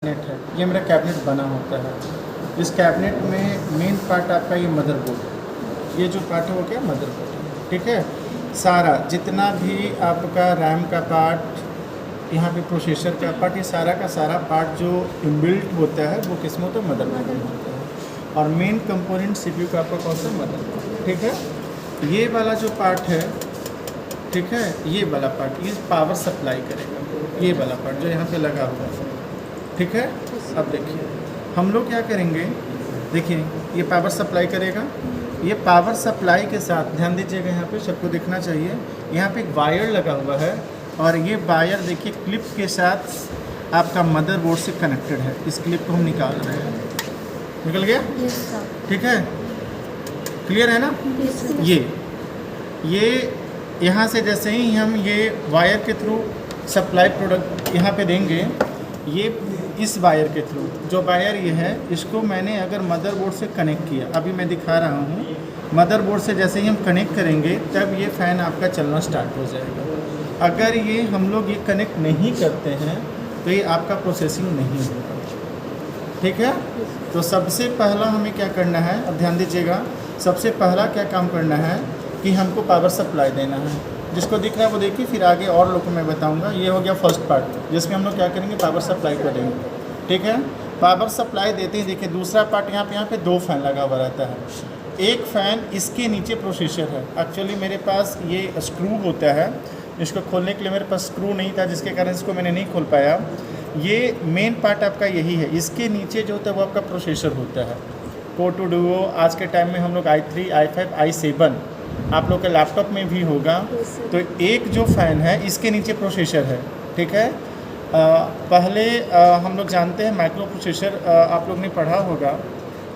Cabinet है, ये मेरा कैबिनेट बना होता है। इस कैबिनेट में मेन पार्ट आपका ये मदरबोर्ड है। ये जो पार्ट है वो क्या मदरबोर्ड है, ठीक है। सारा जितना भी आपका रैम का पार्ट, यहाँ पे प्रोसेसर का पार्ट, ये सारा का सारा पार्ट जो इनबिल्ट होता है वो किस में होता है, मदरबोर्ड में होता है। और मेन कंपोनेंट सीपीयू का आपका कौन सा, मदरबोर्ड, ठीक है। ये वाला जो पार्ट है, ठीक है, ये वाला पार्ट ये पावर सप्लाई करेगा, ये वाला पार्ट जो यहाँ पे लगा हुआ है, ठीक है। अब देखिए हम लोग क्या करेंगे, देखिए ये पावर सप्लाई करेगा। ये पावर सप्लाई के साथ ध्यान दीजिएगा, यहाँ पे सबको दिखना चाहिए, यहाँ पे एक वायर लगा हुआ है और ये वायर देखिए क्लिप के साथ आपका मदरबोर्ड से कनेक्टेड है। इस क्लिप को हम निकाल रहे हैं, निकल गया, ठीक है, क्लियर है ना। ये यहाँ से जैसे ही हम ये वायर के थ्रू सप्लाई प्रोडक्ट यहाँ पे देंगे, ये इस वायर के थ्रू जो वायर ये है, इसको मैंने अगर मदरबोर्ड से कनेक्ट किया, अभी मैं दिखा रहा हूँ, मदरबोर्ड से जैसे ही हम कनेक्ट करेंगे तब ये फ़ैन आपका चलना स्टार्ट हो जाएगा। अगर ये हम लोग ये कनेक्ट नहीं करते हैं तो ये आपका प्रोसेसिंग नहीं होगा, ठीक है। तो सबसे पहला हमें क्या करना है, अब ध्यान दीजिएगा, सबसे पहला क्या काम करना है कि हमको पावर सप्लाई देना है। जिसको दिख रहा है वो देखिए, फिर आगे और लोग को मैं बताऊंगा। ये हो गया फर्स्ट पार्ट जिसमें हम लोग क्या करेंगे, पावर सप्लाई को देंगे, ठीक है। पावर सप्लाई देते ही देखिए दूसरा पार्ट यहाँ पे 2 फैन लगा हुआ रहता है। एक फ़ैन इसके नीचे प्रोसेसर है। एक्चुअली मेरे पास ये स्क्रू होता है, इसको खोलने के लिए मेरे पास स्क्रू नहीं था, जिसके कारण इसको मैंने नहीं खोल पाया। ये मेन पार्ट आपका यही है, इसके नीचे जो होता है वो आपका प्रोसेसर होता है। कोर टू डुओ आज के टाइम में हम लोग i3, i5, i7 आप लोग के लैपटॉप में भी होगा। तो एक जो फ़ैन है इसके नीचे प्रोसेसर है, ठीक है। पहले हम लोग जानते हैं माइक्रो प्रोसेसर, आप लोग ने पढ़ा होगा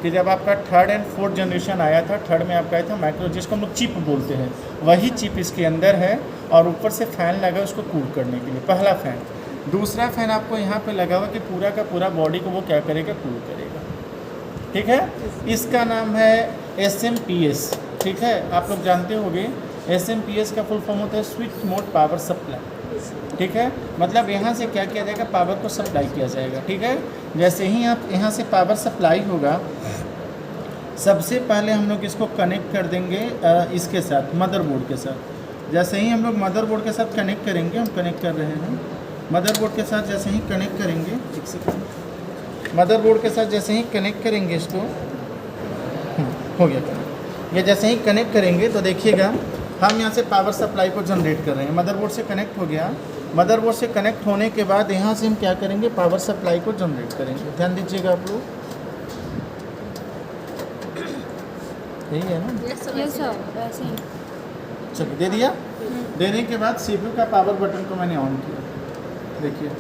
कि जब आपका 3rd एंड 4th जनरेशन आया था, 3rd में आपका आया था माइक्रो, जिसको हम लोग चिप बोलते हैं, वही चिप इसके अंदर है और ऊपर से फ़ैन लगा उसको कूल करने के लिए, पहला फ़ैन। दूसरा फ़ैन आपको यहाँ पे लगा हुआ कि पूरा का पूरा बॉडी को वो क्या करेगा, कूल करेगा, ठीक है। इसका नाम है SMPS, ठीक है। आप लोग जानते होंगे SMPS का फुल फॉर्म होता है स्विच मोड पावर सप्लाई, ठीक है। मतलब यहाँ से क्या किया जाएगा, पावर को सप्लाई किया जाएगा, ठीक है। जैसे ही आप यहाँ से पावर सप्लाई होगा, सबसे पहले हम लोग इसको कनेक्ट कर देंगे इसके साथ, मदरबोर्ड के साथ। जैसे ही हम लोग मदरबोर्ड के साथ कनेक्ट करेंगे, हम कनेक्ट कर रहे हैं मदरबोर्ड के साथ, जैसे ही कनेक्ट करेंगे, एक सेकंड, मदरबोर्ड के साथ जैसे ही कनेक्ट करेंगे इसको, हो गया कनेक्ट। ये जैसे ही कनेक्ट करेंगे तो देखिएगा हम यहाँ से पावर सप्लाई को जनरेट कर रहे हैं, मदरबोर्ड से कनेक्ट हो गया। मदरबोर्ड से कनेक्ट होने के बाद यहाँ से हम क्या करेंगे, पावर सप्लाई को जनरेट करेंगे। ध्यान दीजिएगा आप लोग, यही है ना, चलिए दे दिया। देने के बाद CPU का पावर बटन को मैंने ऑन किया, देखिए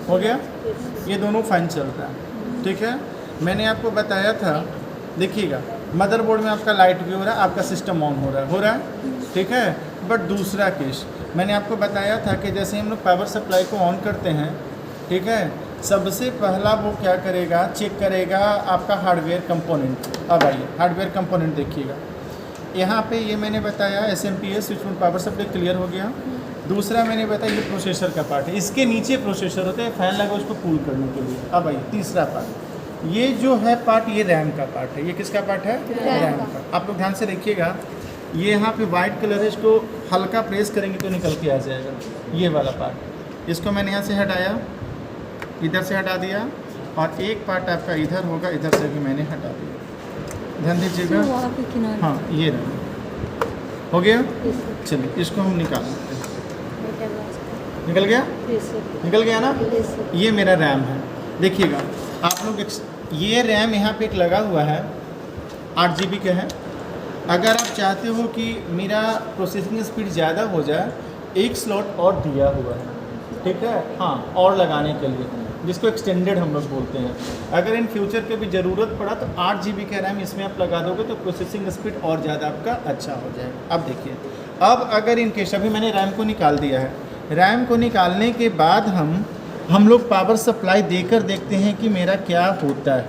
हो गया, ये दोनों फैन चल रहा है, ठीक है। मैंने आपको बताया था, देखिएगा मदरबोर्ड में आपका लाइट भी हो रहा है, आपका सिस्टम ऑन हो रहा है, ठीक है। बट दूसरा केस मैंने आपको बताया था कि जैसे हम लोग पावर सप्लाई को ऑन करते हैं, ठीक है, सबसे पहला वो क्या करेगा, चेक करेगा आपका हार्डवेयर कंपोनेंट। अब आइए हार्डवेयर कंपोनेंट देखिएगा, यहाँ पे ये मैंने बताया SMPS switch mode power supply, clear हो गया। दूसरा मैंने बताया ये प्रोसेसर का पार्ट है, इसके नीचे प्रोसेसर होता है, फ़ैन लगा उसको कूल करने के लिए। अब आइए तीसरा पार्ट, ये जो है पार्ट, ये रैम का पार्ट है। ये किसका पार्ट है, रैम का। आप लोग ध्यान से देखिएगा, ये यहाँ पे वाइट कलर है, इसको हल्का प्रेस करेंगे तो निकल के आ जाएगा, ये वाला पार्ट। इसको मैंने यहाँ से हटाया, इधर से हटा दिया, और एक पार्ट आपका इधर होगा, इधर से भी मैंने हटा दिया। ध्यान दीजिएगा, हाँ ये रैम हो गया। चलिए इसको हम निकाल लेते हैं, निकल गया, निकल गया ना। ये मेरा रैम है, देखिएगा आप लोग, ये रैम यहाँ पे एक लगा हुआ है, 8 GB का है। अगर आप चाहते हो कि मेरा प्रोसेसिंग स्पीड ज़्यादा हो जाए, एक स्लॉट और दिया हुआ है, ठीक है, हाँ, और लगाने के लिए, जिसको एक्सटेंडेड हम लोग बोलते हैं। अगर इन फ्यूचर के भी ज़रूरत पड़ा तो 8 GB का रैम इसमें आप लगा दोगे तो प्रोसेसिंग स्पीड और ज़्यादा आपका अच्छा हो जाएगा। अब देखिए, अब अगर इन केस, अभी मैंने रैम को निकाल दिया है, रैम को निकालने के बाद हम लोग पावर सप्लाई देकर देखते हैं कि मेरा क्या होता है।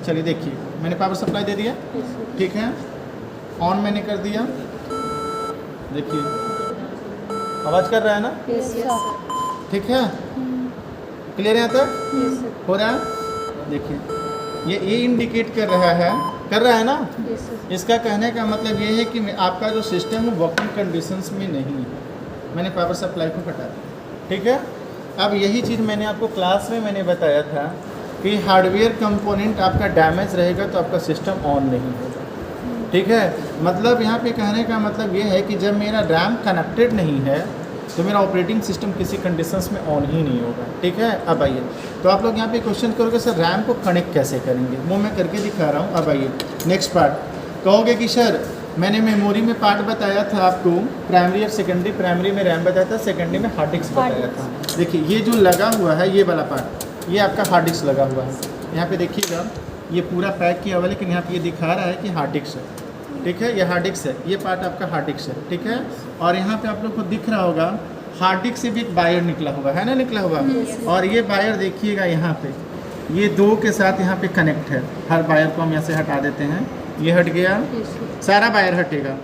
चलिए देखिए, मैंने पावर सप्लाई दे दिया, ठीक है, ऑन मैंने कर दिया, देखिए आवाज़ कर रहा है ना, ठीक है। क्लियर है यहाँ तक? Yes sir. हो रहा है? देखिए ये ए इंडिकेट कर रहा है ना। Yes sir. इसका कहने का मतलब ये है कि आपका जो सिस्टम है वर्किंग कंडीशंस में नहीं है। मैंने पावर सप्लाई को हटा दिया, ठीक है। अब यही चीज़ मैंने आपको क्लास में मैंने बताया था कि हार्डवेयर कंपोनेंट आपका डैमेज रहेगा तो आपका सिस्टम ऑन नहीं होगा, ठीक है। मतलब यहाँ पे कहने का मतलब ये है कि जब मेरा रैम कनेक्टेड नहीं है तो मेरा ऑपरेटिंग सिस्टम किसी कंडीशंस में ऑन ही नहीं होगा, ठीक है। अब आइए, तो आप लोग यहाँ पे क्वेश्चन करोगे सर रैम को कनेक्ट कैसे करेंगे, वो मैं करके दिखा रहा हूँ। अब आइए नेक्स्ट पार्ट, कहोगे कि सर मैंने मेमोरी में पार्ट बताया था आपको, प्राइमरी और सेकेंडरी। प्राइमरी में रैम बताया था, सेकेंडरी में हार्ड डिस्क बताया था। देखिए ये जो लगा हुआ है ये वाला पार्ट, ये आपका हार्ड डिस्क लगा हुआ है। यहाँ पे देखिएगा ये पूरा पैक किया हुआ, लेकिन यहाँ पे ये दिखा रहा है कि हार्ड डिस्क है, ठीक है। ये हार्ड डिस्क है, ये पार्ट आपका हार्ड डिस्क है, ठीक है। और यहाँ पे आप लोग को दिख रहा होगा हार्ड डिस्क से भी एक वायर निकला हुआ है ना, निकला हुआ। और ये वायर देखिएगा यहाँ पे, ये दो के साथ यहाँ पे कनेक्ट है। हर वायर को हम यहाँ से हटा देते हैं, ये हट गया, सारा वायर हटेगा,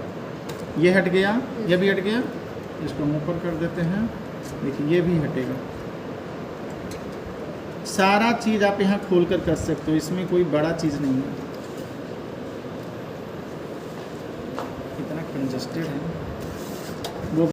ये हट गया, ये भी हट गया। इसको मुँह पर कर देते हैं, देखिए ये भी हटेगा। सारा चीज़ आप यहाँ खोल कर सकते हो, इसमें कोई बड़ा चीज़ नहीं है। इतना कंजस्टेड है।